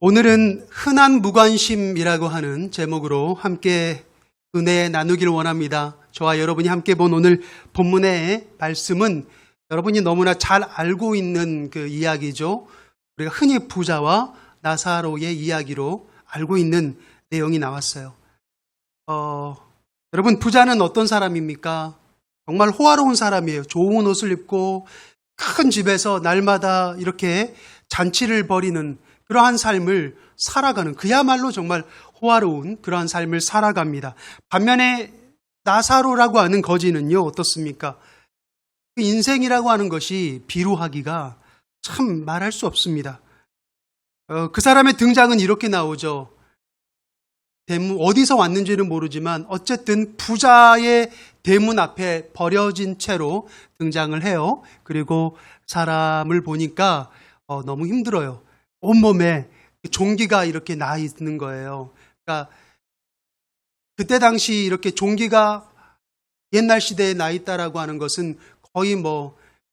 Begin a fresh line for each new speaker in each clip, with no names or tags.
오늘은 흔한 무관심이라고 하는 제목으로 함께 은혜 나누길 원합니다. 저와 여러분이 함께 본 오늘 본문의 말씀은 여러분이 너무나 잘 알고 있는 그 이야기죠. 우리가 흔히 부자와 나사로의 이야기로 알고 있는 내용이 나왔어요. 여러분, 부자는 어떤 사람입니까? 정말 호화로운 사람이에요. 좋은 옷을 입고 큰 집에서 날마다 이렇게 잔치를 벌이는 그러한 삶을 살아가는, 그야말로 정말 호화로운 그러한 삶을 살아갑니다. 반면에 나사로라고 하는 거지는요, 어떻습니까? 그 인생이라고 하는 것이 비루하기가 참 말할 수 없습니다. 그 사람의 등장은 이렇게 나오죠. 어디서 왔는지는 모르지만 어쨌든 부자의 대문 앞에 버려진 채로 등장을 해요. 그리고 사람을 보니까 너무 힘들어요. 온몸에 종기가 이렇게 나 있는 거예요. 그러니까 그때 당시 이렇게 종기가 옛날 시대에 나 있다라고 하는 것은 거의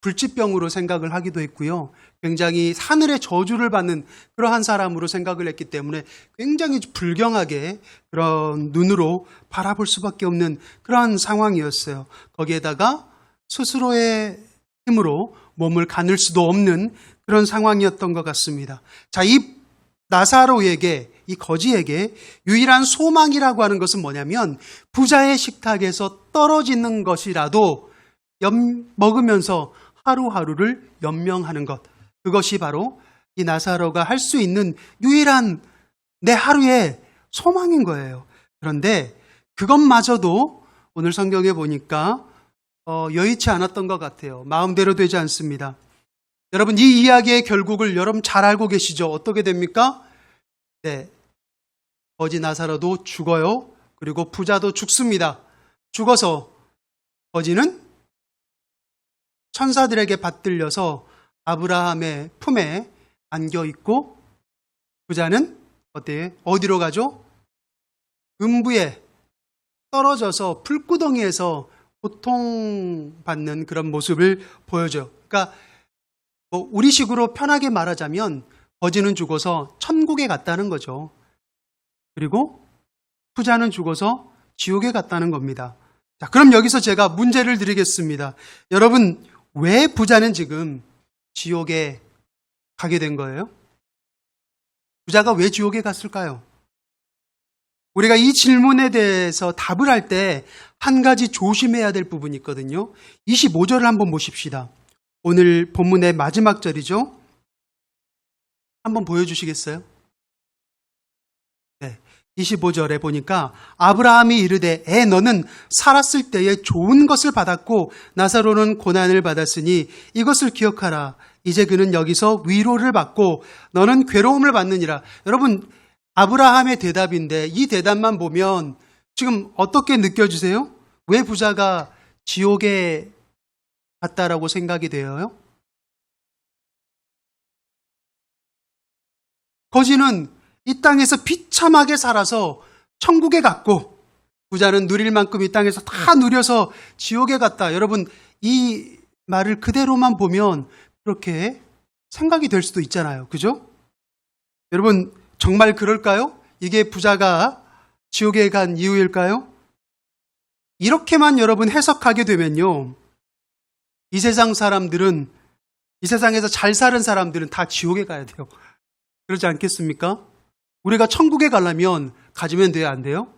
불치병으로 생각을 하기도 했고요. 굉장히 하늘의 저주를 받는 그러한 사람으로 생각을 했기 때문에 굉장히 불경하게 그런 눈으로 바라볼 수밖에 없는 그러한 상황이었어요. 거기에다가 스스로의 힘으로 몸을 가눌 수도 없는 그런 상황이었던 것 같습니다. 자, 이 나사로에게, 이 거지에게 유일한 소망이라고 하는 것은 뭐냐면 부자의 식탁에서 떨어지는 것이라도 먹으면서 하루하루를 연명하는 것. 그것이 바로 이 나사로가 할 수 있는 유일한 내 하루의 소망인 거예요. 그런데 그것마저도 오늘 성경에 보니까 여의치 않았던 것 같아요. 마음대로 되지 않습니다. 여러분, 이 이야기의 결국을 여러분 잘 알고 계시죠? 어떻게 됩니까? 네, 거지 나사로도 죽어요. 그리고 부자도 죽습니다. 죽어서 거지는 천사들에게 받들려서 아브라함의 품에 안겨 있고, 부자는 어디로 가죠? 음부에 떨어져서 불구덩이에서 고통받는 그런 모습을 보여줘요. 그러니까 우리식으로 편하게 말하자면 거지는 죽어서 천국에 갔다는 거죠. 그리고 부자는 죽어서 지옥에 갔다는 겁니다. 자, 그럼 여기서 제가 문제를 드리겠습니다. 여러분, 왜 부자는 지금 지옥에 가게 된 거예요? 부자가 왜 지옥에 갔을까요? 우리가 이 질문에 대해서 답을 할 때 한 가지 조심해야 될 부분이 있거든요. 25절을 한번 보십시다. 오늘 본문의 마지막 절이죠. 한번 보여주시겠어요? 네, 25절에 보니까 아브라함이 이르되 너는 살았을 때에 좋은 것을 받았고 나사로는 고난을 받았으니 이것을 기억하라. 이제 그는 여기서 위로를 받고 너는 괴로움을 받느니라. 여러분, 아브라함의 대답인데 이 대답만 보면 지금 어떻게 느껴지세요? 왜 부자가 지옥에 갔다라고 생각이 돼요? 거지는 이 땅에서 비참하게 살아서 천국에 갔고, 부자는 누릴 만큼 이 땅에서 다 누려서 지옥에 갔다. 여러분, 이 말을 그대로만 보면 그렇게 생각이 될 수도 있잖아요. 그죠? 여러분, 정말 그럴까요? 이게 부자가 지옥에 간 이유일까요? 이렇게만 여러분 해석하게 되면요, 이 세상 사람들은, 이 세상에서 잘 사는 사람들은 다 지옥에 가야 돼요. 그렇지 않겠습니까? 우리가 천국에 가려면 가지면 돼요, 안 돼요?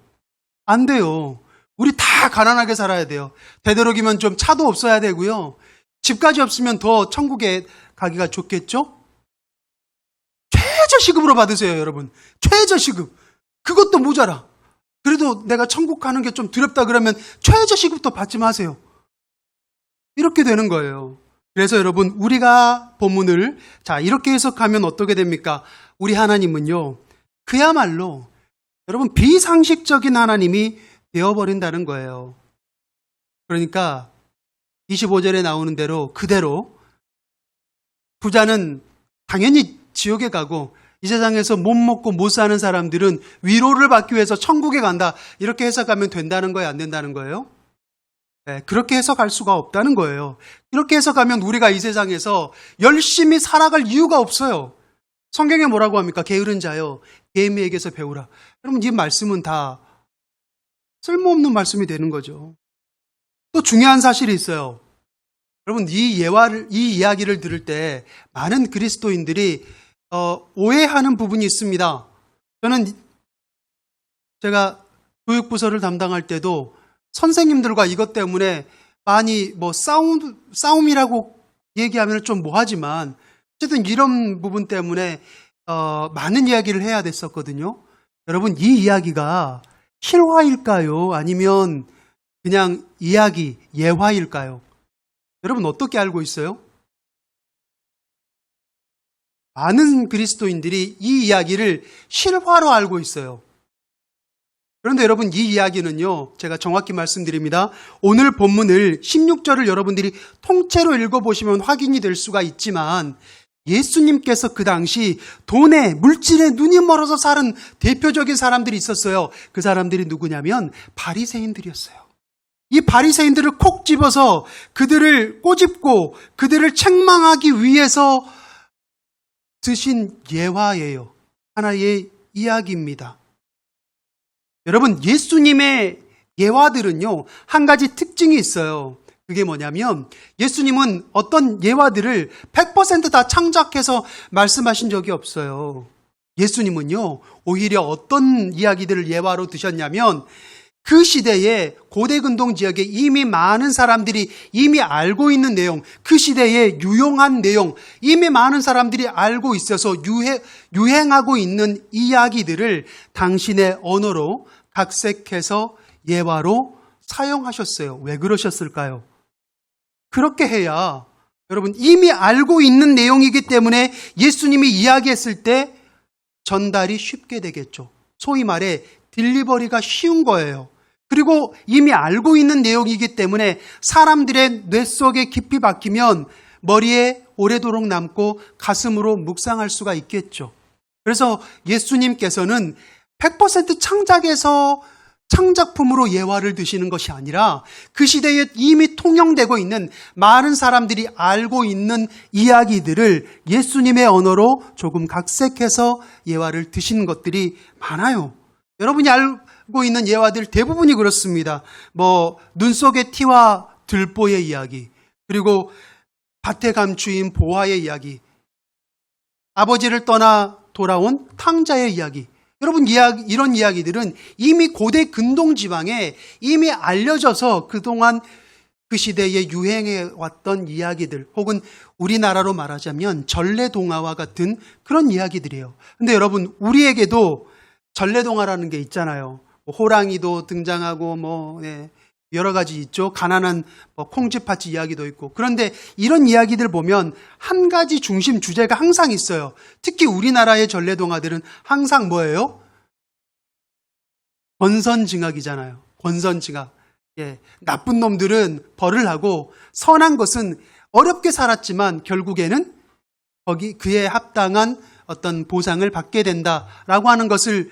안 돼요. 우리 다 가난하게 살아야 돼요. 되도록이면 좀 차도 없어야 되고요. 집까지 없으면 더 천국에 가기가 좋겠죠? 최저시급으로 받으세요, 여러분. 최저시급. 그것도 모자라. 그래도 내가 천국 가는 게 좀 두렵다 그러면 최저시급도 받지 마세요. 이렇게 되는 거예요. 그래서 여러분, 우리가 본문을 이렇게 해석하면 어떻게 됩니까? 우리 하나님은요, 그야말로 여러분 비상식적인 하나님이 되어버린다는 거예요. 그러니까 25절에 나오는 대로 그대로 부자는 당연히 지옥에 가고 이 세상에서 못 먹고 못 사는 사람들은 위로를 받기 위해서 천국에 간다. 이렇게 해석하면 된다는 거예요? 안 된다는 거예요? 네, 그렇게 해석할 수가 없다는 거예요. 이렇게 해석하면 우리가 이 세상에서 열심히 살아갈 이유가 없어요. 성경에 뭐라고 합니까? 게으른 자여 개미에게서 배우라. 여러분, 이 말씀은 다 쓸모없는 말씀이 되는 거죠. 또 중요한 사실이 있어요. 여러분, 이 이야기를 들을 때 많은 그리스도인들이 오해하는 부분이 있습니다. 저는 제가 교육부서를 담당할 때도 선생님들과 이것 때문에 많이 싸움이라고 얘기하면 좀 뭐하지만 어쨌든 이런 부분 때문에 많은 이야기를 해야 됐었거든요. 여러분, 이 이야기가 실화일까요? 아니면 그냥 이야기, 예화일까요? 여러분, 어떻게 알고 있어요? 많은 그리스도인들이 이 이야기를 실화로 알고 있어요. 그런데 여러분, 이 이야기는요, 제가 정확히 말씀드립니다. 오늘 본문을 16절을 여러분들이 통째로 읽어보시면 확인이 될 수가 있지만 예수님께서 그 당시 돈에, 물질에 눈이 멀어서 사는 대표적인 사람들이 있었어요. 그 사람들이 누구냐면 바리새인들이었어요. 이 바리새인들을 콕 집어서 그들을 꼬집고 그들을 책망하기 위해서 드신 예화예요. 하나의 이야기입니다. 여러분, 예수님의 예화들은요, 한 가지 특징이 있어요. 그게 뭐냐면 예수님은 어떤 예화들을 100% 다 창작해서 말씀하신 적이 없어요. 예수님은요, 오히려 어떤 이야기들을 예화로 드셨냐면 그 시대에 고대 근동 지역에 이미 많은 사람들이 이미 알고 있는 내용, 그 시대에 유용한 내용, 이미 많은 사람들이 알고 있어서 유행하고 있는 이야기들을 당신의 언어로 각색해서 예화로 사용하셨어요. 왜 그러셨을까요? 그렇게 해야 여러분, 이미 알고 있는 내용이기 때문에 예수님이 이야기했을 때 전달이 쉽게 되겠죠. 소위 말해 딜리버리가 쉬운 거예요. 그리고 이미 알고 있는 내용이기 때문에 사람들의 뇌 속에 깊이 박히면 머리에 오래도록 남고 가슴으로 묵상할 수가 있겠죠. 그래서 예수님께서는 100% 창작해서 창작품으로 예화를 드시는 것이 아니라 그 시대에 이미 통용되고 있는 많은 사람들이 알고 있는 이야기들을 예수님의 언어로 조금 각색해서 예화를 드신 것들이 많아요. 여러분이 알고 있는 예화들 대부분이 그렇습니다. 눈 속의 티와 들보의 이야기, 그리고 밭에 감추인 보화의 이야기, 아버지를 떠나 돌아온 탕자의 이야기. 여러분, 이런 이야기들은 이미 고대 근동 지방에 이미 알려져서 그동안 그 시대에 유행해 왔던 이야기들, 혹은 우리나라로 말하자면 전래동화와 같은 그런 이야기들이에요. 근데 여러분, 우리에게도 전래동화라는 게 있잖아요. 호랑이도 등장하고 여러 가지 있죠. 가난한 콩쥐팥쥐 이야기도 있고. 그런데 이런 이야기들 보면 한 가지 중심 주제가 항상 있어요. 특히 우리나라의 전래동화들은 항상 뭐예요? 권선징악이잖아요. 권선징악. 나쁜 놈들은 벌을 하고 선한 것은 어렵게 살았지만 결국에는 그에 합당한 어떤 보상을 받게 된다라고 하는 것을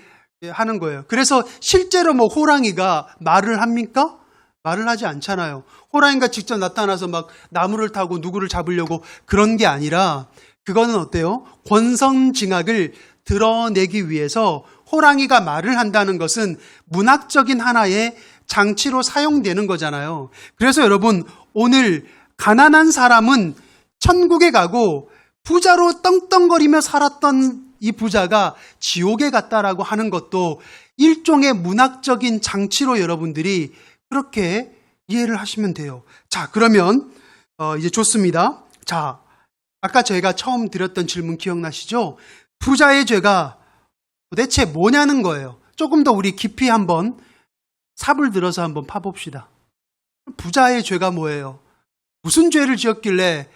하는 거예요. 그래서 실제로 호랑이가 말을 합니까? 말을 하지 않잖아요. 호랑이가 직접 나타나서 막 나무를 타고 누구를 잡으려고 그런 게 아니라 그거는 어때요? 권선징악을 드러내기 위해서 호랑이가 말을 한다는 것은 문학적인 하나의 장치로 사용되는 거잖아요. 그래서 여러분, 오늘 가난한 사람은 천국에 가고 부자로 떵떵거리며 살았던 이 부자가 지옥에 갔다라고 하는 것도 일종의 문학적인 장치로 여러분들이 그렇게 이해를 하시면 돼요. 자, 그러면 이제 좋습니다. 자, 아까 저희가 처음 드렸던 질문 기억나시죠? 부자의 죄가 도대체 뭐냐는 거예요. 조금 더 우리 깊이 한번 삽을 들어서 한번 파봅시다. 부자의 죄가 뭐예요? 무슨 죄를 지었길래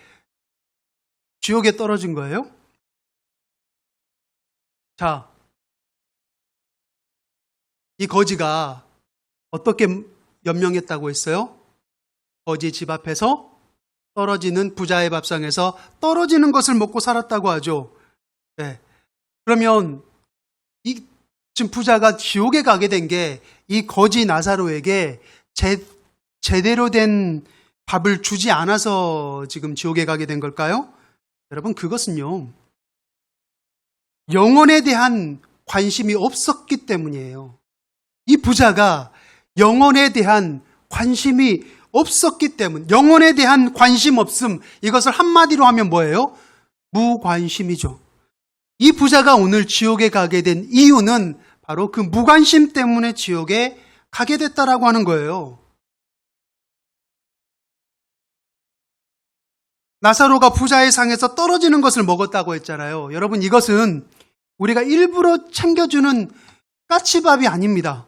지옥에 떨어진 거예요? 자, 이 거지가 어떻게 연명했다고 했어요? 거지 집 앞에서 떨어지는 부자의 밥상에서 떨어지는 것을 먹고 살았다고 하죠. 네. 그러면 지금 부자가 지옥에 가게 된 게 이 거지 나사로에게 제대로 된 밥을 주지 않아서 지금 지옥에 가게 된 걸까요? 여러분, 그것은요, 영혼에 대한 관심이 없었기 때문이에요. 이 부자가 영혼에 대한 관심이 없었기 때문, 영혼에 대한 관심 없음, 이것을 한마디로 하면 뭐예요? 무관심이죠. 이 부자가 오늘 지옥에 가게 된 이유는 바로 그 무관심 때문에 지옥에 가게 됐다라고 하는 거예요. 나사로가 부자의 상에서 떨어지는 것을 먹었다고 했잖아요. 여러분, 이것은 우리가 일부러 챙겨주는 까치밥이 아닙니다.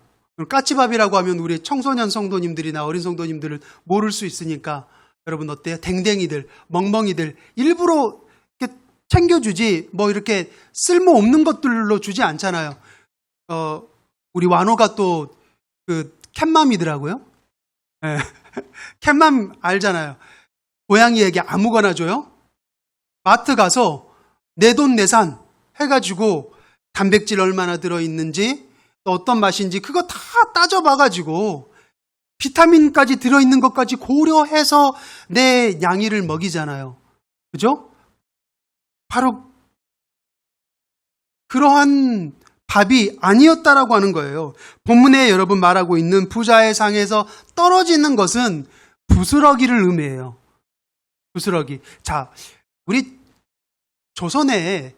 까치밥이라고 하면 우리 청소년 성도님들이나 어린 성도님들은 모를 수 있으니까 여러분 어때요? 댕댕이들, 멍멍이들 일부러 이렇게 챙겨주지 뭐 이렇게 쓸모없는 것들로 주지 않잖아요. 우리 완호가 또 그 캣맘이더라고요. 네. 캣맘 알잖아요. 고양이에게 아무거나 줘요. 마트 가서 내돈내산 해가지고 단백질 얼마나 들어있는지 또 어떤 맛인지 그거 다 따져봐가지고 비타민까지 들어있는 것까지 고려해서 내 양이를 먹이잖아요. 그죠? 바로 그러한 밥이 아니었다라고 하는 거예요. 본문에 여러분 말하고 있는 부자의 상에서 떨어지는 것은 부스러기를 의미해요. 부스러기. 자, 우리 조선에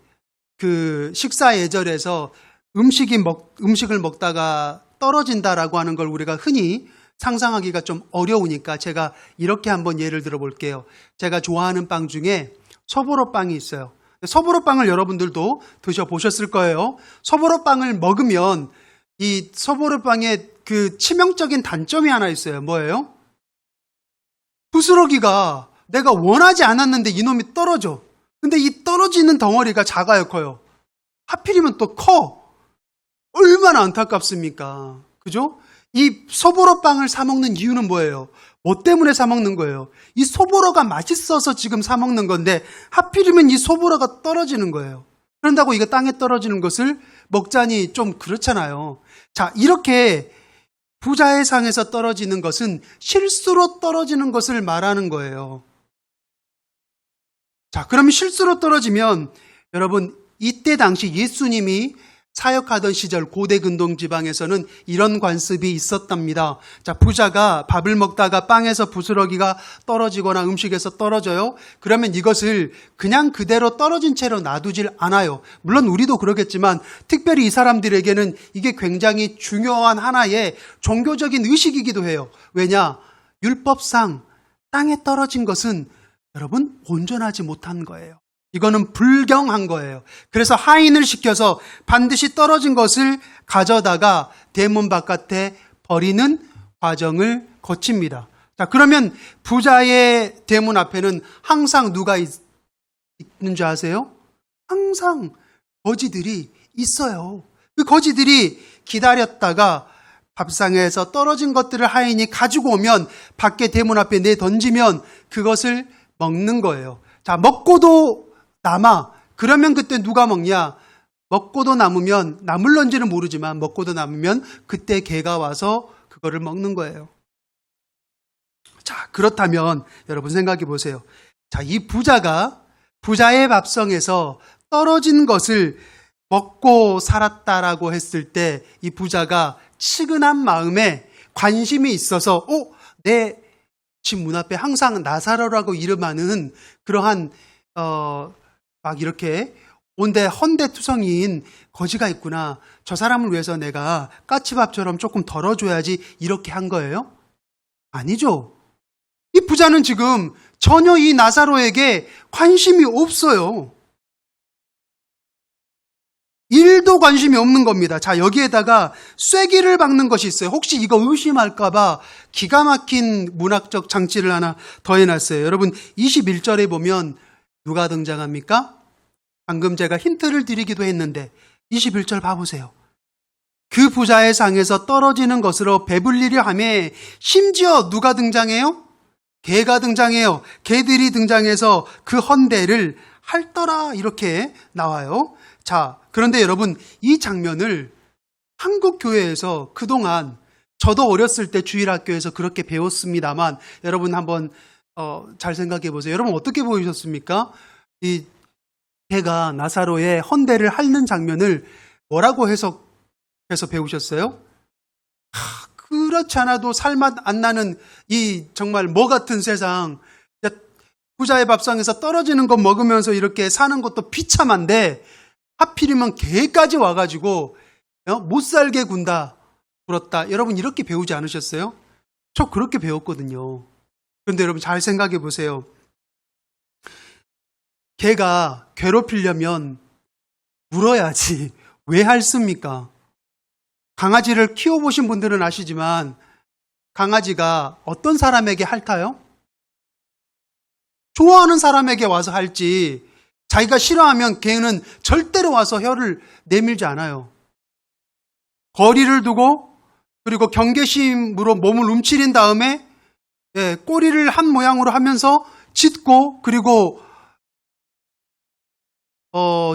그 식사 예절에서 음식을 먹다가 떨어진다라고 하는 걸 우리가 흔히 상상하기가 좀 어려우니까 제가 이렇게 한번 예를 들어 볼게요. 제가 좋아하는 빵 중에 소보로빵이 있어요. 소보로빵을 여러분들도 드셔보셨을 거예요. 소보로빵을 먹으면 이 소보로빵의 그 치명적인 단점이 하나 있어요. 뭐예요? 부스러기가 내가 원하지 않았는데 이놈이 떨어져. 근데 이 떨어지는 덩어리가 작아요, 커요? 하필이면 또 커. 얼마나 안타깝습니까? 그죠? 이 소보로빵을 사 먹는 이유는 뭐예요? 뭐 때문에 사 먹는 거예요? 이 소보로가 맛있어서 지금 사 먹는 건데 하필이면 이 소보로가 떨어지는 거예요. 그런다고 이거 땅에 떨어지는 것을 먹자니 좀 그렇잖아요. 자, 이렇게 부자의 상에서 떨어지는 것은 실수로 떨어지는 것을 말하는 거예요. 자, 그러면 실수로 떨어지면 여러분 이때 당시 예수님이 사역하던 시절 고대 근동 지방에서는 이런 관습이 있었답니다. 자, 부자가 밥을 먹다가 빵에서 부스러기가 떨어지거나 음식에서 떨어져요. 그러면 이것을 그냥 그대로 떨어진 채로 놔두질 않아요. 물론 우리도 그러겠지만 특별히 이 사람들에게는 이게 굉장히 중요한 하나의 종교적인 의식이기도 해요. 왜냐? 율법상 땅에 떨어진 것은 여러분 온전하지 못한 거예요. 이거는 불경한 거예요. 그래서 하인을 시켜서 반드시 떨어진 것을 가져다가 대문 바깥에 버리는 과정을 거칩니다. 자, 그러면 부자의 대문 앞에는 항상 누가 있는 줄 아세요? 항상 거지들이 있어요. 그 거지들이 기다렸다가 밥상에서 떨어진 것들을 하인이 가지고 오면 밖에 대문 앞에 내던지면 그것을 먹는 거예요. 자, 먹고도 남아. 그러면 그때 누가 먹냐? 먹고도 남으면, 남을런지는 모르지만 먹고도 남으면 그때 개가 와서 그거를 먹는 거예요. 자, 그렇다면 여러분 생각해 보세요. 자, 이 부자가 부자의 밥상에서 떨어진 것을 먹고 살았다라고 했을 때 이 부자가 치근한 마음에 관심이 있어서 내 집 문 앞에 항상 나사로라고 이름하는 그러한 막 이렇게 헌데투성이인 거지가 있구나. 저 사람을 위해서 내가 까치밥처럼 조금 덜어줘야지 이렇게 한 거예요? 아니죠. 이 부자는 지금 전혀 이 나사로에게 관심이 없어요. 일도 관심이 없는 겁니다. 자, 여기에다가 쐐기를 박는 것이 있어요. 혹시 이거 의심할까봐 기가 막힌 문학적 장치를 하나 더해놨어요. 여러분 21절에 보면 누가 등장합니까? 방금 제가 힌트를 드리기도 했는데 21절 봐보세요. 그 부자의 상에서 떨어지는 것으로 배불리려 하매 심지어 누가 등장해요? 개가 등장해요. 개들이 등장해서 그 헌대를 핥더라 이렇게 나와요. 자, 그런데 여러분 이 장면을 한국 교회에서 그동안 저도 어렸을 때 주일학교에서 그렇게 배웠습니다만 여러분 한번 잘 생각해 보세요. 여러분 어떻게 보이셨습니까? 이 걔가 나사로의 헌대를 핥는 장면을 뭐라고 해석해서 배우셨어요? 그렇지 않아도 살맛 안 나는 이 정말 뭐 같은 세상, 부자의 밥상에서 떨어지는 거 먹으면서 이렇게 사는 것도 비참한데 하필이면 걔까지 와가지고 못 살게 군다, 굴었다. 여러분 이렇게 배우지 않으셨어요? 저 그렇게 배웠거든요. 그런데 여러분 잘 생각해 보세요. 걔가 괴롭히려면 물어야지 왜 핥습니까? 강아지를 키워보신 분들은 아시지만 강아지가 어떤 사람에게 핥아요? 좋아하는 사람에게 와서 핥지, 자기가 싫어하면 걔는 절대로 와서 혀를 내밀지 않아요. 거리를 두고 그리고 경계심으로 몸을 움츠린 다음에 꼬리를 한 모양으로 하면서 짖고, 그리고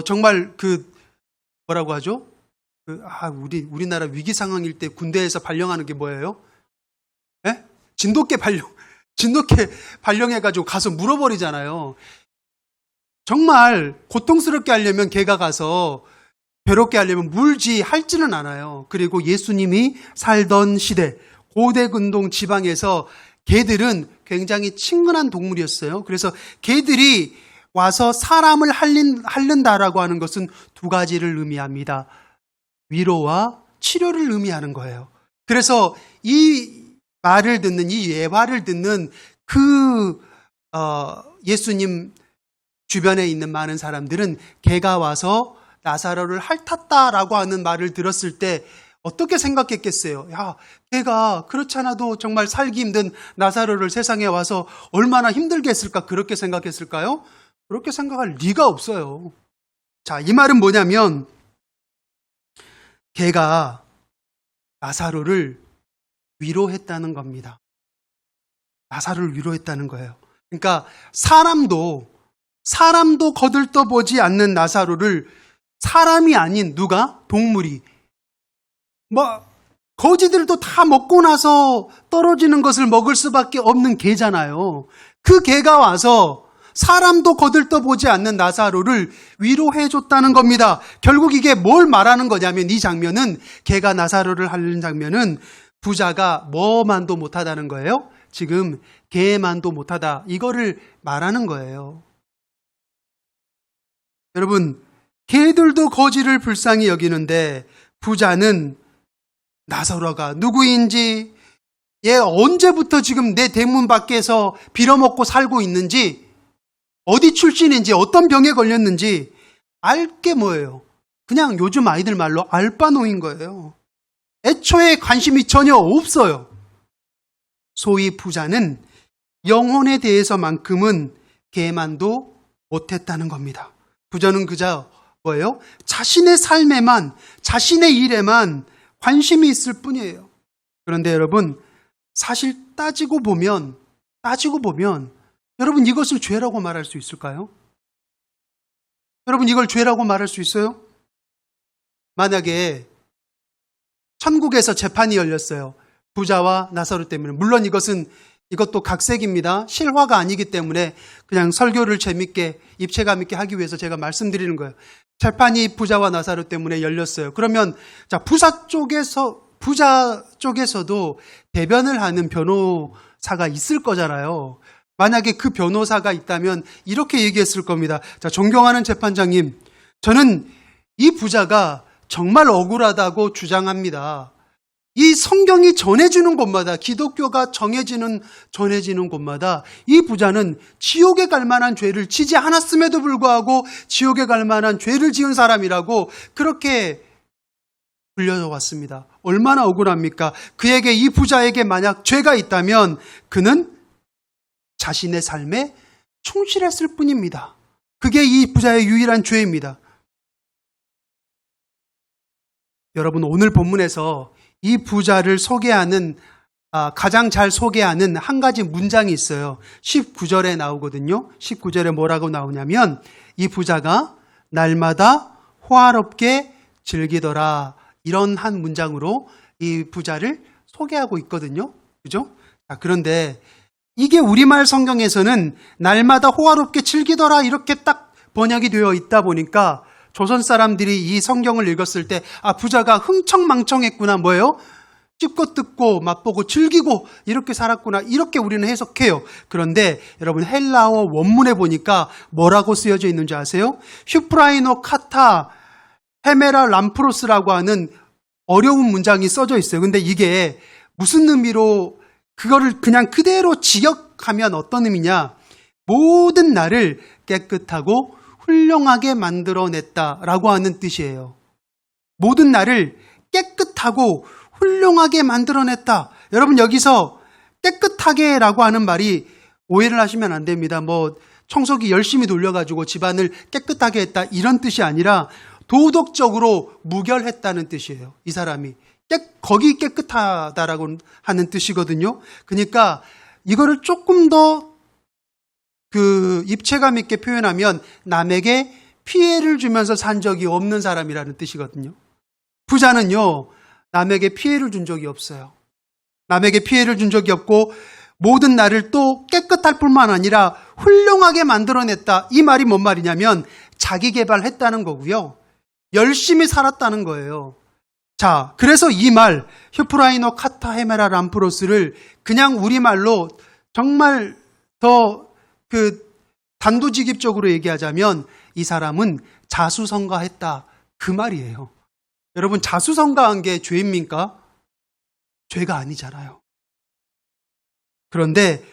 정말 뭐라고 하죠? 우리나라 위기 상황일 때 군대에서 발령하는 게 뭐예요? 진돗개 발령해가지고 가서 물어버리잖아요. 정말 고통스럽게 하려면 걔가 가서 괴롭게 하려면 물지 할지는 않아요. 그리고 예수님이 살던 시대, 고대 근동 지방에서 개들은 굉장히 친근한 동물이었어요. 그래서 개들이 와서 사람을 핥는다라고 하는 것은 두 가지를 의미합니다. 위로와 치료를 의미하는 거예요. 그래서 이 말을 듣는, 이 예화를 듣는 예수님 주변에 있는 많은 사람들은 개가 와서 나사로를 핥았다라고 하는 말을 들었을 때 어떻게 생각했겠어요? 야, 걔가 그렇지 않아도 정말 살기 힘든 나사로를 세상에 와서 얼마나 힘들게 했을까? 그렇게 생각했을까요? 그렇게 생각할 리가 없어요. 자, 이 말은 뭐냐면 걔가 나사로를 위로했다는 겁니다. 나사로를 위로했다는 거예요. 그러니까 사람도 거들떠보지 않는 나사로를 사람이 아닌 누가? 동물이. 거지들도 다 먹고 나서 떨어지는 것을 먹을 수밖에 없는 개잖아요. 그 개가 와서 사람도 거들떠보지 않는 나사로를 위로해줬다는 겁니다. 결국 이게 뭘 말하는 거냐면, 이 장면은, 개가 나사로를 핥는 장면은 부자가 뭐만도 못하다는 거예요. 지금 개만도 못하다, 이거를 말하는 거예요. 여러분, 개들도 거지를 불쌍히 여기는데 부자는 나사로가 누구인지, 얘 언제부터 지금 내 대문 밖에서 빌어먹고 살고 있는지, 어디 출신인지, 어떤 병에 걸렸는지 알 게 뭐예요? 그냥 요즘 아이들 말로 알바노인 거예요. 애초에 관심이 전혀 없어요. 소위 부자는 영혼에 대해서만큼은 개만도 못했다는 겁니다. 부자는 그저 뭐예요? 자신의 삶에만, 자신의 일에만 관심이 있을 뿐이에요. 그런데 여러분, 사실 따지고 보면 여러분, 이것을 죄라고 말할 수 있을까요? 여러분, 이걸 죄라고 말할 수 있어요? 만약에 천국에서 재판이 열렸어요. 부자와 나사로 때문에. 물론 이것도 각색입니다. 실화가 아니기 때문에 그냥 설교를 재밌게, 입체감 있게 하기 위해서 제가 말씀드리는 거예요. 재판이 부자와 나사로 때문에 열렸어요. 그러면 부자 쪽에서도 대변을 하는 변호사가 있을 거잖아요. 만약에 그 변호사가 있다면 이렇게 얘기했을 겁니다. 자, 존경하는 재판장님, 저는 이 부자가 정말 억울하다고 주장합니다. 이 성경이 전해지는 곳마다, 기독교가 전해지는 곳마다 이 부자는 지옥에 갈 만한 죄를 지지 않았음에도 불구하고 지옥에 갈 만한 죄를 지은 사람이라고 그렇게 불려왔습니다. 얼마나 억울합니까? 그에게, 이 부자에게 만약 죄가 있다면 그는 자신의 삶에 충실했을 뿐입니다. 그게 이 부자의 유일한 죄입니다. 여러분, 오늘 본문에서 이 부자를 소개하는, 가장 잘 소개하는 한 가지 문장이 있어요. 19절에 나오거든요. 19절에 뭐라고 나오냐면, 이 부자가 날마다 호화롭게 즐기더라, 이런 한 문장으로 이 부자를 소개하고 있거든요. 그죠? 그런데 이게 우리말 성경에서는 날마다 호화롭게 즐기더라 이렇게 딱 번역이 되어 있다 보니까 조선 사람들이 이 성경을 읽었을 때 부자가 흥청망청했구나, 뭐예요? 씹고 뜯고 맛보고 즐기고 이렇게 살았구나, 이렇게 우리는 해석해요. 그런데 여러분, 헬라어 원문에 보니까 뭐라고 쓰여져 있는지 아세요? 휴프라이노 카타 헤메라 람프로스라고 하는 어려운 문장이 써져 있어요. 근데 이게 무슨 의미로, 그거를 그냥 그대로 직역하면 어떤 의미냐? 모든 나를 깨끗하고 훌륭하게 만들어냈다라고 하는 뜻이에요. 모든 나를 깨끗하고 훌륭하게 만들어냈다. 여러분, 여기서 깨끗하게라고 하는 말이 오해를 하시면 안 됩니다. 청소기 열심히 돌려가지고 집안을 깨끗하게 했다, 이런 뜻이 아니라 도덕적으로 무결했다는 뜻이에요. 이 사람이 거기 깨끗하다라고 하는 뜻이거든요. 그러니까 이거를 조금 더 입체감 있게 표현하면 남에게 피해를 주면서 산 적이 없는 사람이라는 뜻이거든요. 부자는요, 남에게 피해를 준 적이 없어요. 남에게 피해를 준 적이 없고 모든 나를 또 깨끗할 뿐만 아니라 훌륭하게 만들어냈다. 이 말이 뭔 말이냐면 자기 개발했다는 거고요. 열심히 살았다는 거예요. 자, 그래서 이 말 휴프라이노 카타 헤메라 람프로스를 그냥 우리말로 정말 더 단도직입적으로 얘기하자면 이 사람은 자수성가했다, 그 말이에요. 여러분, 자수성가한 게 죄입니까? 죄가 아니잖아요. 그런데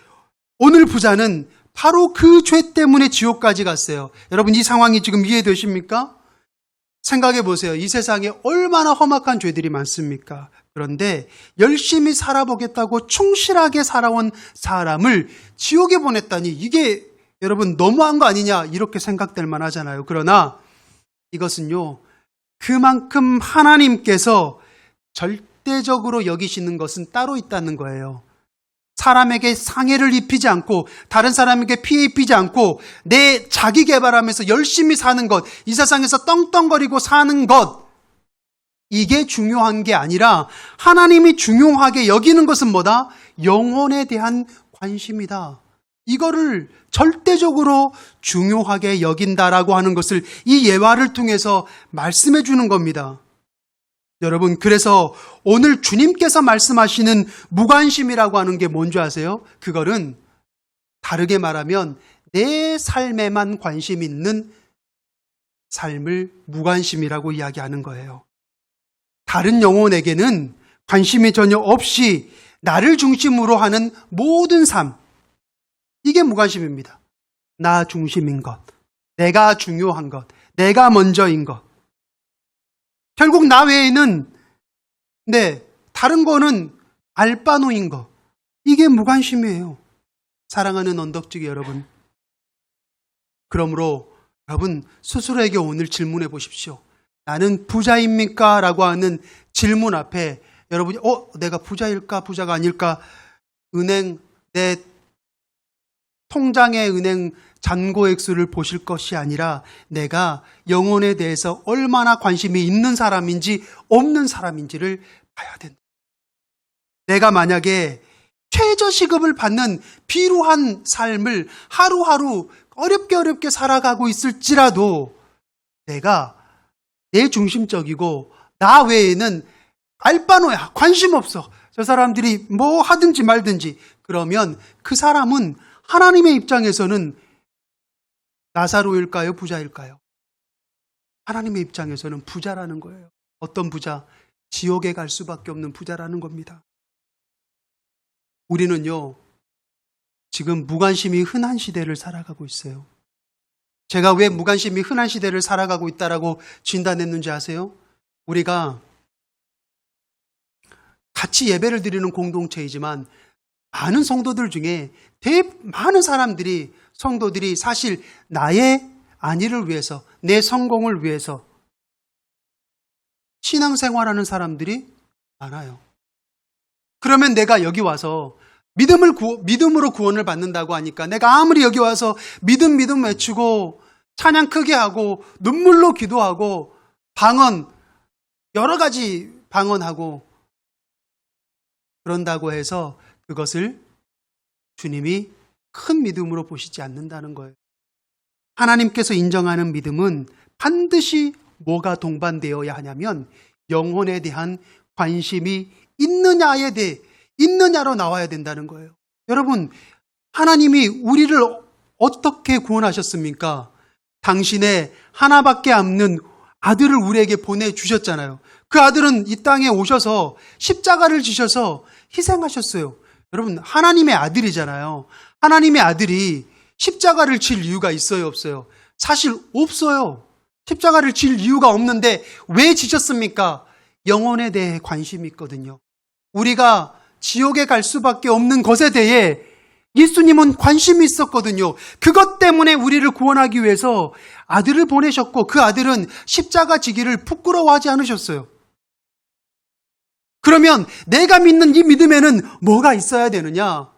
오늘 부자는 바로 그 죄 때문에 지옥까지 갔어요. 여러분, 이 상황이 지금 이해되십니까? 생각해 보세요. 이 세상에 얼마나 험악한 죄들이 많습니까? 그런데 열심히 살아보겠다고 충실하게 살아온 사람을 지옥에 보냈다니, 이게 여러분 너무한 거 아니냐, 이렇게 생각될 만하잖아요. 그러나 이것은요, 그만큼 하나님께서 절대적으로 여기시는 것은 따로 있다는 거예요. 사람에게 상해를 입히지 않고 다른 사람에게 피해 입히지 않고 내 자기 개발하면서 열심히 사는 것, 이 세상에서 떵떵거리고 사는 것, 이게 중요한 게 아니라 하나님이 중요하게 여기는 것은 뭐다? 영혼에 대한 관심이다. 이거를 절대적으로 중요하게 여긴다라고 하는 것을 이 예화를 통해서 말씀해 주는 겁니다. 여러분, 그래서 오늘 주님께서 말씀하시는 무관심이라고 하는 게 뭔지 아세요? 그거는 다르게 말하면 내 삶에만 관심 있는 삶을 무관심이라고 이야기하는 거예요. 다른 영혼에게는 관심이 전혀 없이 나를 중심으로 하는 모든 삶, 이게 무관심입니다. 나 중심인 것, 내가 중요한 것, 내가 먼저인 것. 결국 나 외에는 다른 거는 알바노인 거, 이게 무관심이에요. 사랑하는 언덕지기 여러분, 그러므로 여러분 스스로에게 오늘 질문해 보십시오. 나는 부자입니까? 라고 하는 질문 앞에 여러분이 내가 부자일까 부자가 아닐까, 내 통장의 은행 잔고액수를 보실 것이 아니라 내가 영혼에 대해서 얼마나 관심이 있는 사람인지 없는 사람인지를 봐야 된다. 내가 만약에 최저시급을 받는 비루한 삶을 하루하루 어렵게 살아가고 있을지라도 내가 내 중심적이고 나 외에는 알바노야, 관심 없어, 저 사람들이 뭐 하든지 말든지, 그러면 그 사람은 하나님의 입장에서는 나사로일까요? 부자일까요? 하나님의 입장에서는 부자라는 거예요. 어떤 부자? 지옥에 갈 수밖에 없는 부자라는 겁니다. 우리는요, 지금 무관심이 흔한 시대를 살아가고 있어요. 제가 왜 무관심이 흔한 시대를 살아가고 있다라고 진단했는지 아세요? 우리가 같이 예배를 드리는 공동체이지만 많은 성도들 중에 많은 성도들이 사실 나의 안위를 위해서, 내 성공을 위해서 신앙생활하는 사람들이 많아요. 그러면 내가 여기 와서 믿음으로 구원을 받는다고 하니까 내가 아무리 여기 와서 믿음 외치고 찬양 크게 하고 눈물로 기도하고 여러 가지 방언하고 그런다고 해서 그것을 주님이 큰 믿음으로 보시지 않는다는 거예요. 하나님께서 인정하는 믿음은 반드시 뭐가 동반되어야 하냐면 영혼에 대한 관심이 있느냐로 나와야 된다는 거예요. 여러분, 하나님이 우리를 어떻게 구원하셨습니까? 당신의 하나밖에 없는 아들을 우리에게 보내주셨잖아요. 그 아들은 이 땅에 오셔서 십자가를 지셔서 희생하셨어요. 여러분, 하나님의 아들이잖아요. 하나님의 아들이 십자가를 질 이유가 있어요, 없어요? 사실 없어요. 십자가를 질 이유가 없는데 왜 지셨습니까? 영혼에 대해 관심이 있거든요. 우리가 지옥에 갈 수밖에 없는 것에 대해 예수님은 관심이 있었거든요. 그것 때문에 우리를 구원하기 위해서 아들을 보내셨고 그 아들은 십자가 지기를 부끄러워하지 않으셨어요. 그러면 내가 믿는 이 믿음에는 뭐가 있어야 되느냐?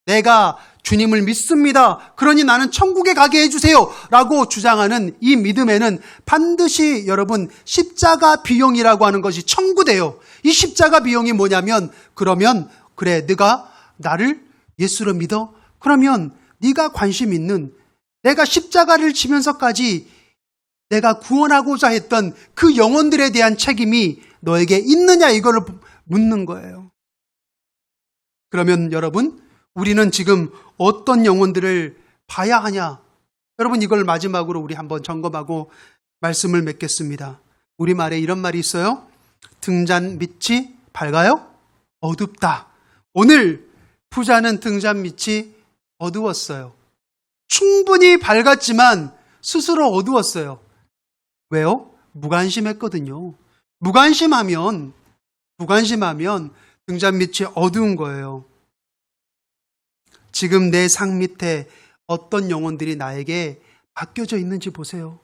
내가 주님을 믿습니다. 그러니 나는 천국에 가게 해주세요. 라고 주장하는 이 믿음에는 반드시 여러분 십자가 비용이라고 하는 것이 청구돼요. 이 십자가 비용이 뭐냐면 그러면 그래 네가 나를 예수로 믿어? 그러면 네가 관심 있는 내가 십자가를 지면서까지 내가 구원하고자 했던 그 영혼들에 대한 책임이 너에게 있느냐 이거를 묻는 거예요. 그러면 여러분 우리는 지금 어떤 영혼들을 봐야 하냐? 여러분 이걸 마지막으로 우리 한번 점검하고 말씀을 맺겠습니다. 우리말에 이런 말이 있어요. 등잔 밑이 밝아요? 어둡다. 오늘 부자는 등잔 밑이 어두웠어요. 충분히 밝았지만 스스로 어두웠어요. 왜요? 무관심했거든요. 무관심하면 등잔 밑이 어두운 거예요. 지금 내 상 밑에 어떤 영혼들이 나에게 맡겨져 있는지 보세요.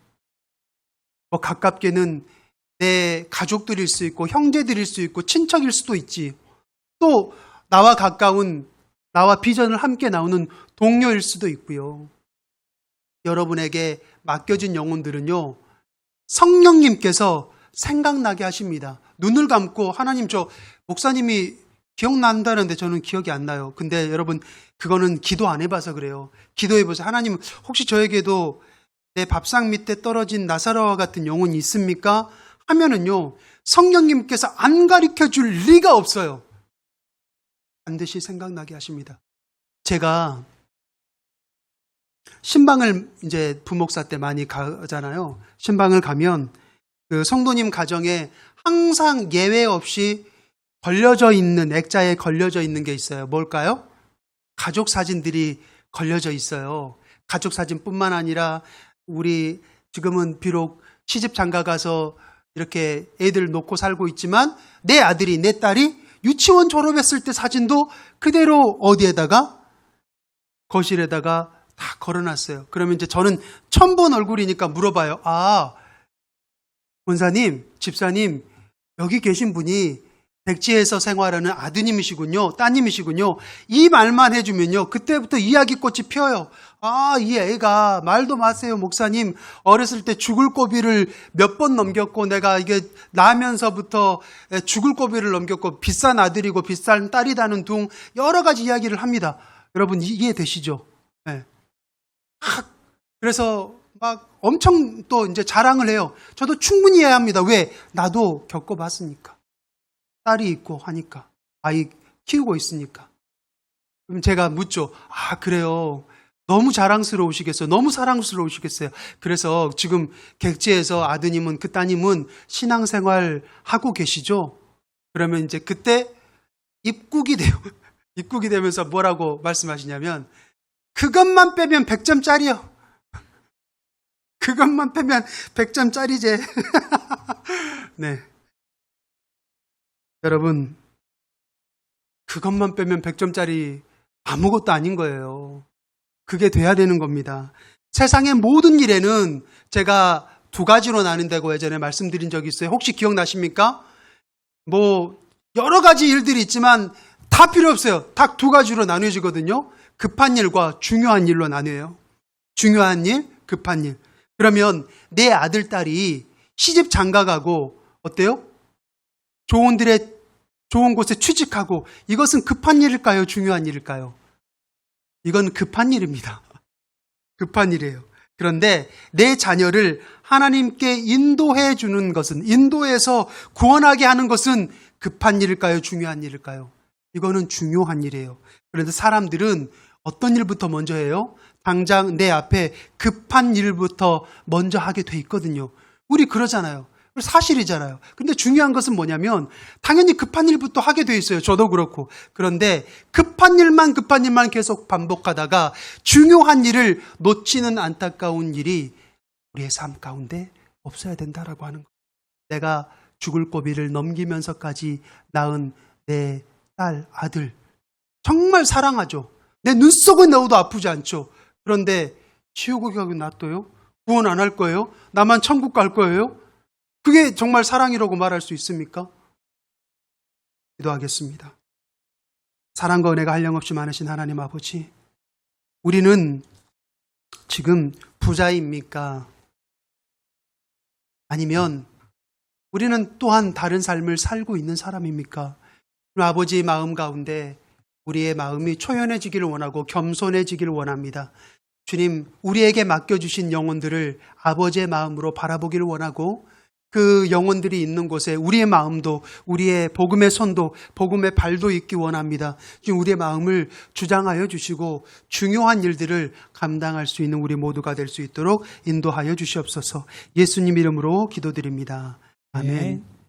가깝게는 내 가족들일 수 있고 형제들일 수 있고 친척일 수도 있지. 또 나와 가까운 나와 비전을 함께 나오는 동료일 수도 있고요. 여러분에게 맡겨진 영혼들은요. 성령님께서 생각나게 하십니다. 눈을 감고 하나님 저 목사님이 기억난다는데 저는 기억이 안 나요. 근데 여러분 그거는 기도 안 해봐서 그래요. 기도해보세요. 하나님 혹시 저에게도 내 밥상 밑에 떨어진 나사로와 같은 영혼이 있습니까? 하면은요. 성령님께서 안 가르쳐줄 리가 없어요. 반드시 생각나게 하십니다. 제가 신방을 이제 부목사 때 많이 가잖아요. 신방을 가면 그 성도님 가정에 항상 예외 없이 걸려져 있는 액자에 걸려져 있는 게 있어요. 뭘까요? 가족 사진들이 걸려져 있어요. 가족 사진뿐만 아니라 우리 지금은 비록 시집 장가 가서 이렇게 애들 놓고 살고 있지만 내 아들이 내 딸이 유치원 졸업했을 때 사진도 그대로 어디에다가 거실에다가 다 걸어놨어요. 그러면 이제 저는 처음 본 얼굴이니까 물어봐요. 아, 권사님, 집사님, 여기 계신 분이 백지에서 생활하는 아드님이시군요. 따님이시군요. 이 말만 해주면요. 그때부터 이야기꽃이 펴요. 아, 이 애가 말도 마세요. 목사님 어렸을 때 죽을 고비를 몇 번 넘겼고 내가 이게 나면서부터 죽을 고비를 넘겼고 비싼 아들이고 비싼 딸이다는 둥 여러 가지 이야기를 합니다. 여러분 이해되시죠? 네. 그래서 막 엄청 또 이제 자랑을 해요. 저도 충분히 이해합니다. 왜? 나도 겪어봤으니까. 딸이 있고 하니까. 아이 키우고 있으니까. 그럼 제가 묻죠. 아, 그래요. 너무 자랑스러우시겠어요. 너무 사랑스러우시겠어요. 그래서 지금 객지에서 아드님은, 그 따님은 신앙생활 하고 계시죠? 그러면 이제 그때 입국이 돼요. 입국이 되면서 뭐라고 말씀하시냐면, 그것만 빼면 100점짜리요. 그것만 빼면 100점짜리제. 네. 여러분, 그것만 빼면 100점짜리 아무것도 아닌 거예요. 그게 돼야 되는 겁니다. 세상의 모든 일에는 제가 두 가지로 나눈다고 예전에 말씀드린 적이 있어요. 혹시 기억나십니까? 뭐 여러 가지 일들이 있지만 다 필요 없어요. 딱 두 가지로 나뉘어지거든요. 급한 일과 중요한 일로 나뉘어요. 중요한 일, 급한 일. 그러면 내 아들, 딸이 시집 장가가고 어때요? 좋은 곳에 취직하고 이것은 급한 일일까요? 중요한 일일까요? 이건 급한 일입니다. 급한 일이에요. 그런데 내 자녀를 하나님께 인도해 주는 것은, 인도해서 구원하게 하는 것은 급한 일일까요? 중요한 일일까요? 이거는 중요한 일이에요. 그런데 사람들은 어떤 일부터 먼저 해요? 당장 내 앞에 급한 일부터 먼저 하게 돼 있거든요. 우리 그러잖아요. 사실이잖아요. 근데 중요한 것은 뭐냐면 당연히 급한 일부터 하게 돼 있어요. 저도 그렇고. 그런데 급한 일만 계속 반복하다가 중요한 일을 놓치는 안타까운 일이 우리의 삶 가운데 없어야 된다라고 하는 거예요. 내가 죽을 고비를 넘기면서까지 낳은 내 딸, 아들 정말 사랑하죠. 내 눈 속에 넣어도 아프지 않죠. 그런데 지옥에 가고 놔둬요? 구원 안 할 거예요? 나만 천국 갈 거예요? 그게 정말 사랑이라고 말할 수 있습니까? 기도하겠습니다. 사랑과 은혜가 한량없이 많으신 하나님 아버지, 우리는 지금 부자입니까? 아니면 우리는 또한 다른 삶을 살고 있는 사람입니까? 아버지의 마음 가운데 우리의 마음이 초연해지기를 원하고 겸손해지기를 원합니다. 주님, 우리에게 맡겨주신 영혼들을 아버지의 마음으로 바라보기를 원하고 그 영혼들이 있는 곳에 우리의 마음도, 우리의 복음의 손도, 복음의 발도 있기 원합니다. 지금 우리의 마음을 주장하여 주시고 중요한 일들을 감당할 수 있는 우리 모두가 될 수 있도록 인도하여 주시옵소서. 예수님 이름으로 기도드립니다. 아멘.